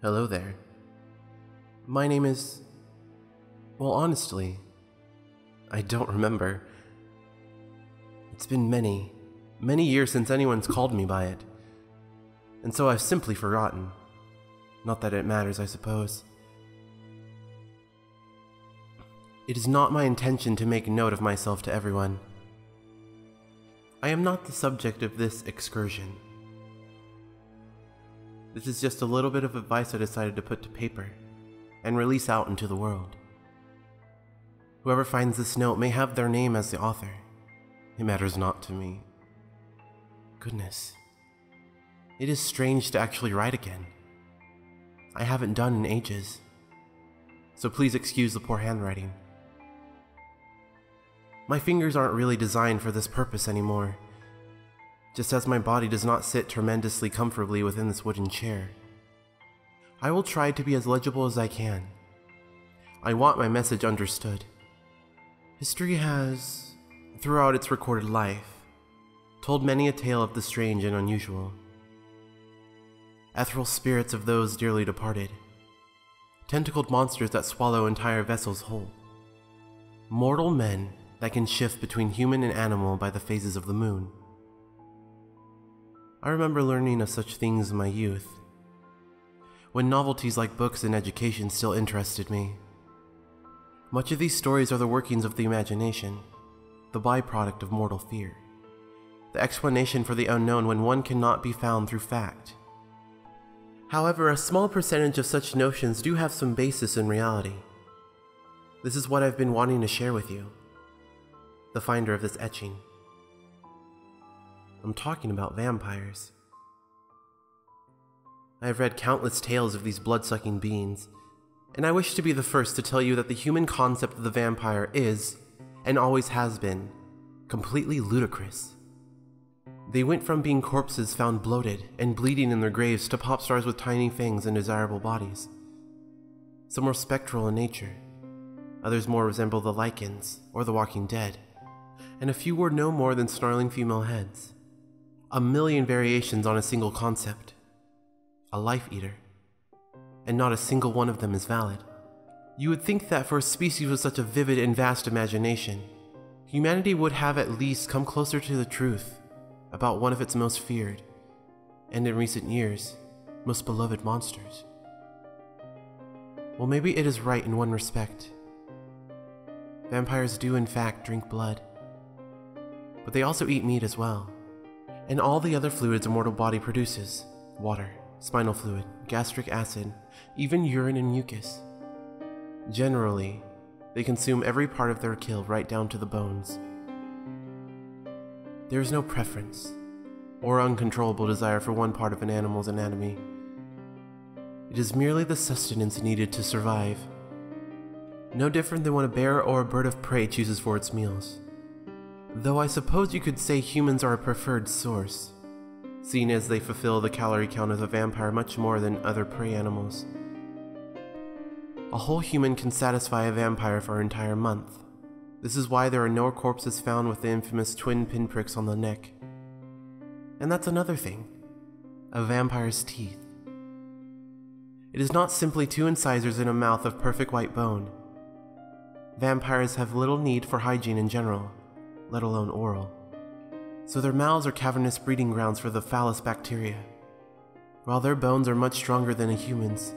Hello there. My name is... Well, honestly, I don't remember. It's been many years since anyone's called me by it, and so I've simply forgotten. Not that it matters, I suppose. It is not my intention to make note of myself to everyone. I am not the subject of this excursion. This is just a little bit of advice I decided to put to paper and release out into the world. Whoever finds this note may have their name as the author. It matters not to me. Goodness. It is strange to actually write again. I haven't done in ages, so please excuse the poor handwriting. My fingers aren't really designed for this purpose anymore, just as my body does not sit tremendously comfortably within this wooden chair. I will try to be as legible as I can. I want my message understood. History has, throughout its recorded life, told many a tale of the strange and unusual. Ethereal spirits of those dearly departed, tentacled monsters that swallow entire vessels whole, mortal men that can shift between human and animal by the phases of the moon. I remember learning of such things in my youth, when novelties like books and education still interested me. Much of these stories are the workings of the imagination, the byproduct of mortal fear, the explanation for the unknown when one cannot be found through fact. However, a small percentage of such notions do have some basis in reality. This is what I've been wanting to share with you, the finder of this etching. I'm talking about vampires. I have read countless tales of these blood-sucking beings, and I wish to be the first to tell you that the human concept of the vampire is, and always has been, completely ludicrous. They went from being corpses found bloated and bleeding in their graves to pop stars with tiny fangs and desirable bodies. Some were spectral in nature, others more resemble the Lycans or the Walking Dead, and a few were no more than snarling female heads. A million variations on a single concept, a life-eater, and not a single one of them is valid. You would think that for a species with such a vivid and vast imagination, humanity would have at least come closer to the truth about one of its most feared, and in recent years, most beloved monsters. Well, maybe it is right in one respect. Vampires do in fact drink blood, but they also eat meat as well, and all the other fluids a mortal body produces: water, spinal fluid, gastric acid, even urine and mucus. Generally, they consume every part of their kill right down to the bones. There is no preference or uncontrollable desire for one part of an animal's anatomy. It is merely the sustenance needed to survive, no different than what a bear or a bird of prey chooses for its meals. Though I suppose you could say humans are a preferred source, seeing as they fulfill the calorie count of a vampire much more than other prey animals. A whole human can satisfy a vampire for an entire month. This is why there are no corpses found with the infamous twin pinpricks on the neck. And that's another thing: a vampire's teeth. It is not simply two incisors in a mouth of perfect white bone. Vampires have little need for hygiene in general, let alone oral, so their mouths are cavernous breeding grounds for the phallus bacteria. While their bones are much stronger than a human's,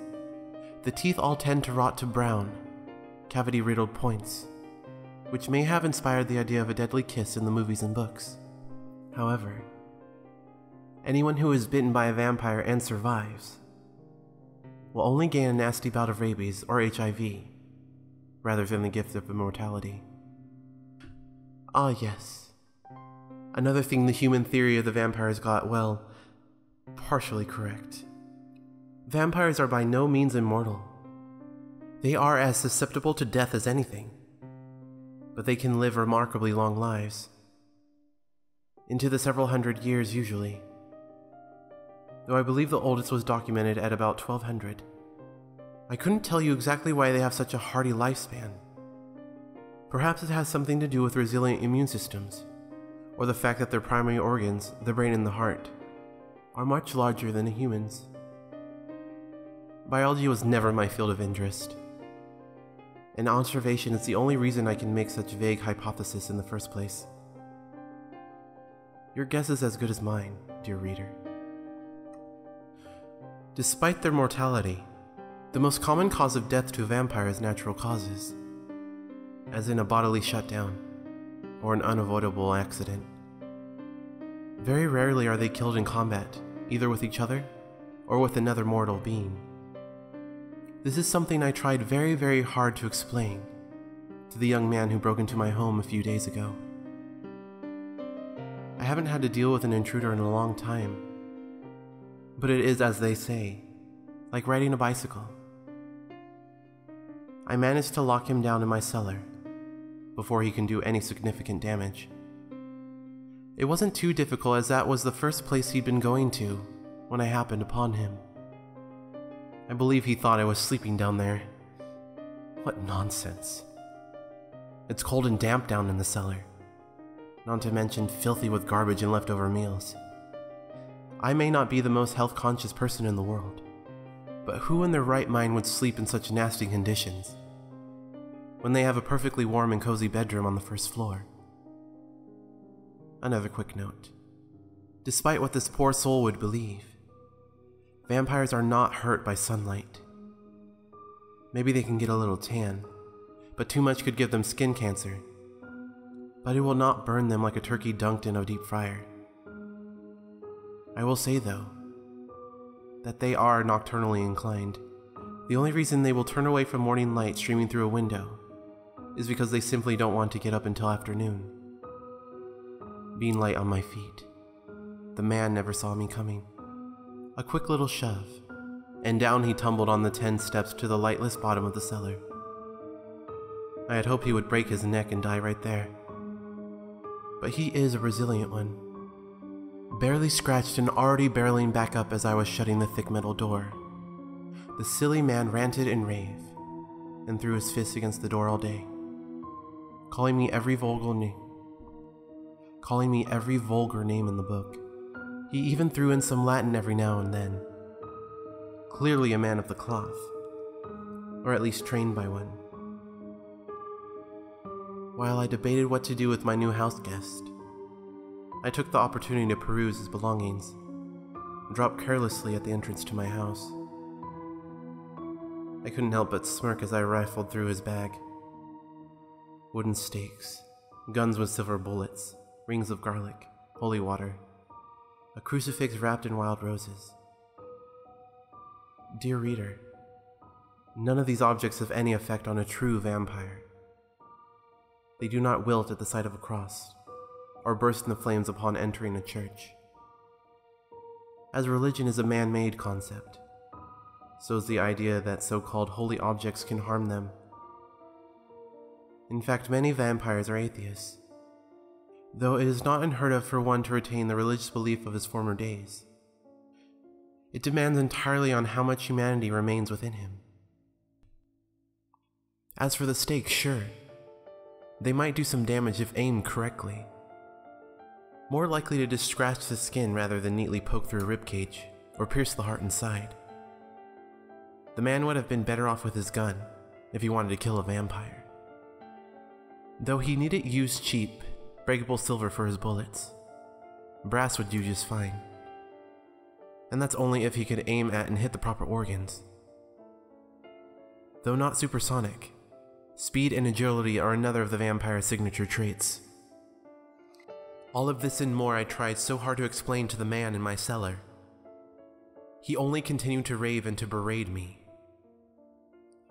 the teeth all tend to rot to brown, cavity-riddled points, which may have inspired the idea of a deadly kiss in the movies and books. However, anyone who is bitten by a vampire and survives will only gain a nasty bout of rabies or HIV, rather than the gift of immortality. Ah yes, another thing the human theory of the vampires got, well, partially correct. Vampires are by no means immortal. They are as susceptible to death as anything, but they can live remarkably long lives, into the several hundred years usually, though I believe the oldest was documented at about 1200. I couldn't tell you exactly why they have such a hardy lifespan. Perhaps it has something to do with resilient immune systems, or the fact that their primary organs, the brain and the heart, are much larger than a human's. Biology was never my field of interest, and observation is the only reason I can make such vague hypotheses in the first place. Your guess is as good as mine, dear reader. Despite their mortality, the most common cause of death to a vampire is natural causes, as in a bodily shutdown or an unavoidable accident. Very rarely are they killed in combat, either with each other or with another mortal being. This is something I tried very, very hard to explain to the young man who broke into my home a few days ago. I haven't had to deal with an intruder in a long time, but it is, as they say, like riding a bicycle. I managed to lock him down in my cellar before he can do any significant damage. It wasn't too difficult, as that was the first place he'd been going to when I happened upon him. I believe he thought I was sleeping down there. What nonsense. It's cold and damp down in the cellar, not to mention filthy with garbage and leftover meals. I may not be the most health-conscious person in the world, but who in their right mind would sleep in such nasty conditions when they have a perfectly warm and cozy bedroom on the first floor? Another quick note. Despite what this poor soul would believe, vampires are not hurt by sunlight. Maybe they can get a little tan, but too much could give them skin cancer. But it will not burn them like a turkey dunked in a deep fryer. I will say, though, that they are nocturnally inclined. The only reason they will turn away from morning light streaming through a window is because they simply don't want to get up until afternoon. Being light on my feet, the man never saw me coming. A quick little shove, and down he tumbled on the 10 steps to the lightless bottom of the cellar. I had hoped he would break his neck and die right there. But he is a resilient one. Barely scratched and already barreling back up as I was shutting the thick metal door. The silly man ranted and raved, and threw his fists against the door all day, calling me every vulgar name in the book. He even threw in some Latin every now and then. Clearly a man of the cloth, or at least trained by one. While I debated what to do with my new house guest, I took the opportunity to peruse his belongings, and dropped carelessly at the entrance to my house. I couldn't help but smirk as I rifled through his bag. Wooden stakes, guns with silver bullets, rings of garlic, holy water, a crucifix wrapped in wild roses. Dear reader, none of these objects have any effect on a true vampire. They do not wilt at the sight of a cross, or burst into flames upon entering a church. As religion is a man-made concept, so is the idea that so-called holy objects can harm them. In fact, many vampires are atheists, though it is not unheard of for one to retain the religious belief of his former days. It demands entirely on how much humanity remains within him. As for the stakes, sure, they might do some damage if aimed correctly. More likely to just scratch the skin rather than neatly poke through a ribcage or pierce the heart inside. The man would have been better off with his gun if he wanted to kill a vampire, though he needed used cheap, breakable silver for his bullets. Brass would do just fine, and that's only if he could aim at and hit the proper organs. Though not supersonic, speed and agility are another of the vampire's signature traits. All of this and more I tried so hard to explain to the man in my cellar. He only continued to rave and to berate me,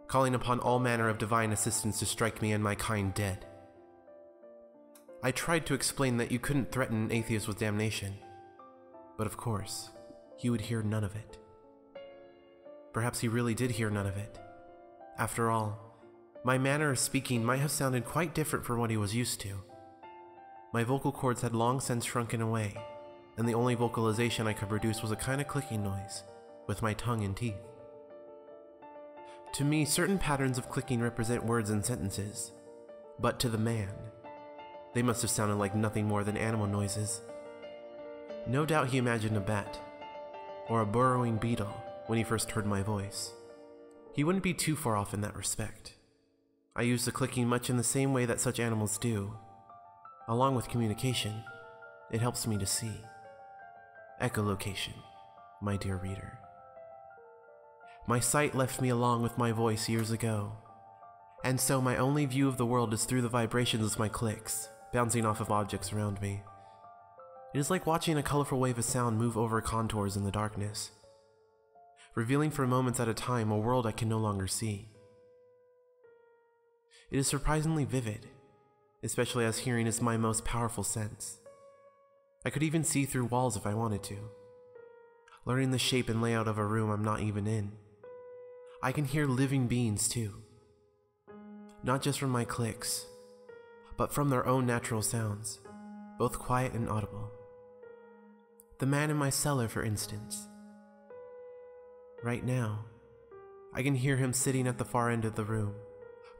calling upon all manner of divine assistance to strike me and my kind dead. I tried to explain that you couldn't threaten an atheist with damnation, but of course, he would hear none of it. Perhaps he really did hear none of it. After all, my manner of speaking might have sounded quite different from what he was used to. My vocal cords had long since shrunken away, and the only vocalization I could produce was a kind of clicking noise, with my tongue and teeth. To me, certain patterns of clicking represent words and sentences, but to the man, they must have sounded like nothing more than animal noises. No doubt he imagined a bat, or a burrowing beetle when he first heard my voice. He wouldn't be too far off in that respect. I use the clicking much in the same way that such animals do. Along with communication, it helps me to see. Echolocation, my dear reader. My sight left me along with my voice years ago, and so my only view of the world is through the vibrations of my clicks, bouncing off of objects around me. It is like watching a colorful wave of sound move over contours in the darkness, revealing for moments at a time a world I can no longer see. It is surprisingly vivid, especially as hearing is my most powerful sense. I could even see through walls if I wanted to, learning the shape and layout of a room I'm not even in. I can hear living beings too, not just from my clicks, but from their own natural sounds, both quiet and audible. The man in my cellar, for instance. Right now, I can hear him sitting at the far end of the room,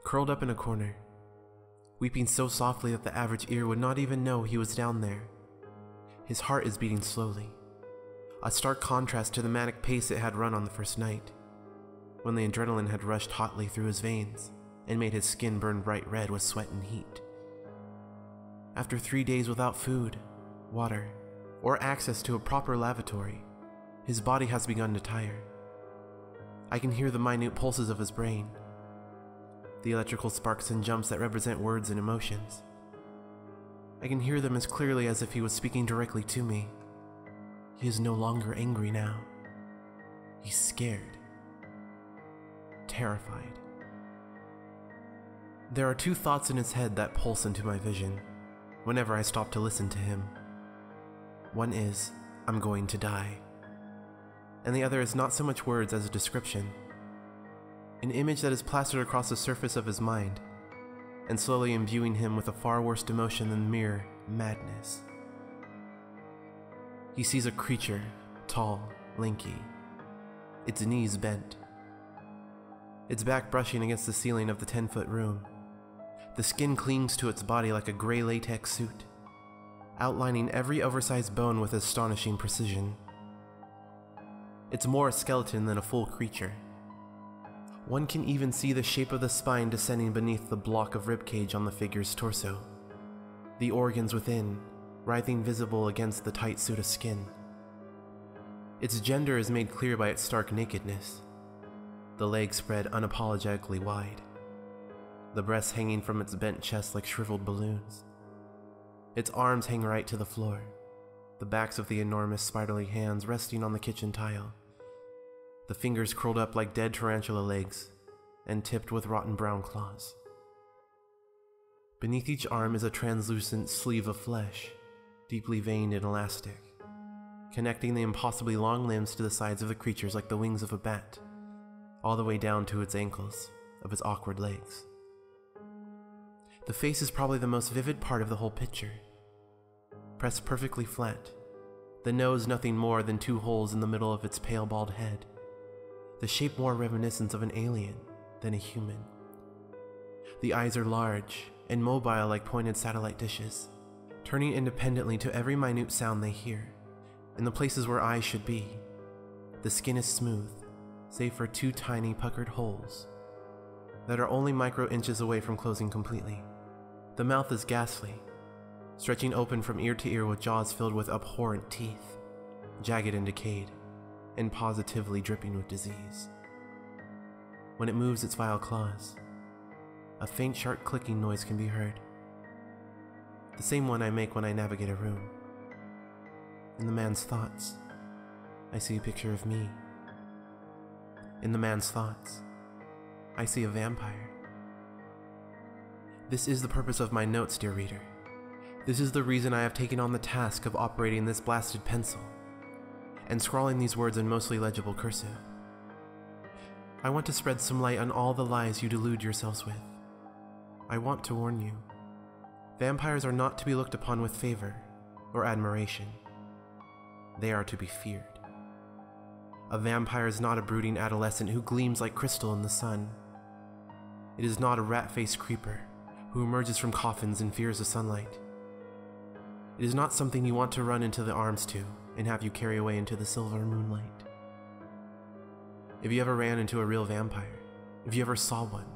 curled up in a corner, weeping so softly that the average ear would not even know he was down there. His heart is beating slowly, a stark contrast to the manic pace it had run on the first night, when the adrenaline had rushed hotly through his veins and made his skin burn bright red with sweat and heat. After 3 days without food, water, or access to a proper lavatory, his body has begun to tire. I can hear the minute pulses of his brain, the electrical sparks and jumps that represent words and emotions. I can hear them as clearly as if he was speaking directly to me. He is no longer angry now. He's scared, terrified. There are two thoughts in his head that pulse into my vision whenever I stop to listen to him. One is, I'm going to die. And the other is not so much words as a description. An image that is plastered across the surface of his mind, and slowly imbuing him with a far worse emotion than mere madness. He sees a creature, tall, lanky, its knees bent, its back brushing against the ceiling of the 10-foot room. The skin clings to its body like a gray latex suit, outlining every oversized bone with astonishing precision. It's more a skeleton than a full creature. One can even see the shape of the spine descending beneath the block of ribcage on the figure's torso, the organs within writhing visible against the tight suit of skin. Its gender is made clear by its stark nakedness, the legs spread unapologetically wide, the breasts hanging from its bent chest like shriveled balloons. Its arms hang right to the floor, the backs of the enormous spirally hands resting on the kitchen tile, the fingers curled up like dead tarantula legs and tipped with rotten brown claws. Beneath each arm is a translucent sleeve of flesh, deeply veined and elastic, connecting the impossibly long limbs to the sides of the creatures like the wings of a bat, all the way down to its ankles of its awkward legs. The face is probably the most vivid part of the whole picture. Pressed perfectly flat, the nose nothing more than 2 holes in the middle of its pale bald head, the shape more reminiscent of an alien than a human. The eyes are large and mobile like pointed satellite dishes, turning independently to every minute sound they hear, in the places where eyes should be. The skin is smooth, save for 2 tiny puckered holes that are only micro inches away from closing completely. The mouth is ghastly, stretching open from ear to ear with jaws filled with abhorrent teeth, jagged and decayed, and positively dripping with disease. When it moves its vile claws, a faint sharp clicking noise can be heard, the same one I make when I navigate a room. In the man's thoughts, I see a picture of me. In the man's thoughts, I see a vampire. This is the purpose of my notes, dear reader. This is the reason I have taken on the task of operating this blasted pencil and scrawling these words in mostly legible cursive. I want to spread some light on all the lies you delude yourselves with. I want to warn you. Vampires are not to be looked upon with favor or admiration. They are to be feared. A vampire is not a brooding adolescent who gleams like crystal in the sun. It is not a rat-faced creeper who emerges from coffins and fears the sunlight. It is not something you want to run into the arms to and have you carry away into the silver moonlight. If you ever ran into a real vampire, if you ever saw one,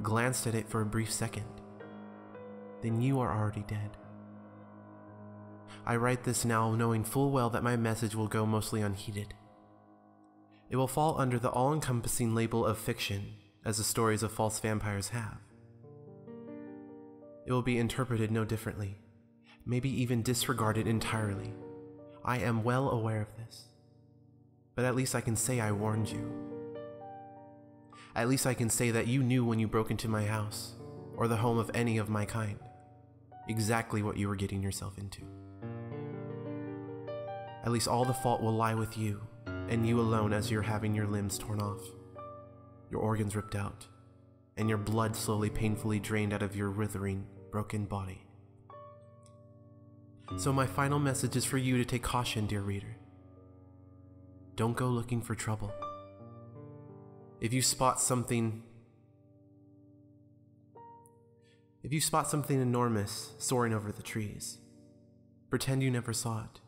glanced at it for a brief second, then you are already dead. I write this now knowing full well that my message will go mostly unheeded. It will fall under the all-encompassing label of fiction, as the stories of false vampires have. It will be interpreted no differently, maybe even disregarded entirely. I am well aware of this. But at least I can say I warned you. At least I can say that you knew when you broke into my house, or the home of any of my kind, exactly what you were getting yourself into. At least all the fault will lie with you, and you alone, as you're having your limbs torn off, your organs ripped out, and your blood slowly painfully drained out of your writhing, broken body. So my final message is for you to take caution, dear reader. Don't go looking for trouble. If you spot something enormous soaring over the trees, pretend you never saw it.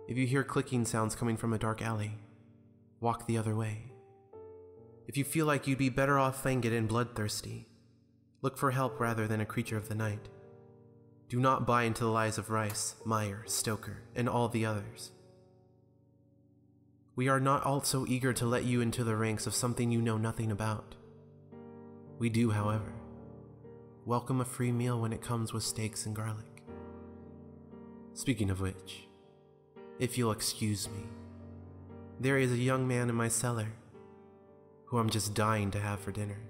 If you hear clicking sounds coming from a dark alley, walk the other way. If you feel like you'd be better off fanged and bloodthirsty, look for help rather than a creature of the night. Do not buy into the lies of Rice, Meyer, Stoker, and all the others. We are not also eager to let you into the ranks of something you know nothing about. We do, however, welcome a free meal when it comes with steaks and garlic. Speaking of which, if you'll excuse me, there is a young man in my cellar who I'm just dying to have for dinner.